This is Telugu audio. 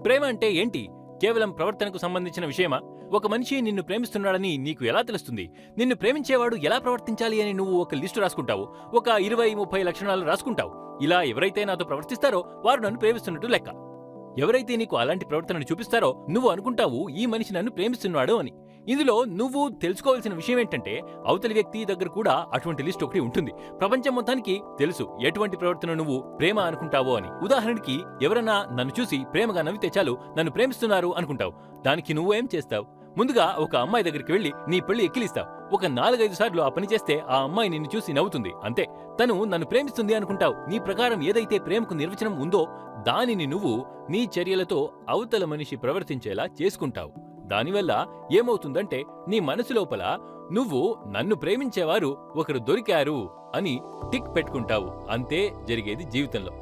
ప్రేమ అంటే ఏంటి? కేవలం ప్రవర్తనకు సంబంధించిన విషయమా? ఒక మనిషి నిన్ను ప్రేమిస్తున్నాడని నీకు ఎలా తెలుస్తుంది? నిన్ను ప్రేమించేవాడు ఎలా ప్రవర్తించాలి అని నువ్వు ఒక లిస్టు రాసుకుంటావు. ఒక 20-30 లక్షణాలు రాసుకుంటావు. ఇలా ఎవరైతే నాతో ప్రవర్తిస్తారో వారు నన్ను ప్రేమిస్తున్నట్టు లెక్క. ఎవరైతే నీకు అలాంటి ప్రవర్తనను చూపిస్తారో నువ్వు అనుకుంటావు ఈ మనిషి నన్ను ప్రేమిస్తున్నాడు అని. ఇందులో నువ్వు తెలుసుకోవాల్సిన విషయం ఏంటంటే అవతలి వ్యక్తి దగ్గర కూడా అటువంటి లిస్ట్ ఒకటి ఉంటుంది. ప్రపంచం మొత్తానికి తెలుసు ఎటువంటి ప్రవర్తన నువ్వు ప్రేమ అనుకుంటావో అని. ఉదాహరణకి ఎవరన్నా నన్ను చూసి ప్రేమగా నవ్వితే చాలు నన్ను ప్రేమిస్తున్నారు అనుకుంటావు. దానికి నువ్వేం చేస్తావు? ముందుగా ఒక అమ్మాయి దగ్గరికి వెళ్లి నీ పెళ్లి ఎక్కిలిస్తావు. ఒక 4-5 సార్లు ఆ పని చేస్తే ఆ అమ్మాయి నిన్ను చూసి నవ్వుతుంది. అంతే, తను నన్ను ప్రేమిస్తుంది అనుకుంటావు. నీ ప్రకారం ఏదైతే ప్రేమకు నిర్వచనం ఉందో దానిని నువ్వు నీ చర్యలతో అవతల మనిషి ప్రవర్తించేలా చేసుకుంటావు. దానివల్ల ఏమవుతుందంటే నీ మనసు లోపల నువ్వు నన్ను ప్రేమించేవారు ఒకరు దొరికారు అని టిక్ పెట్టుకుంటావు. అంతే జరిగేది జీవితంలో.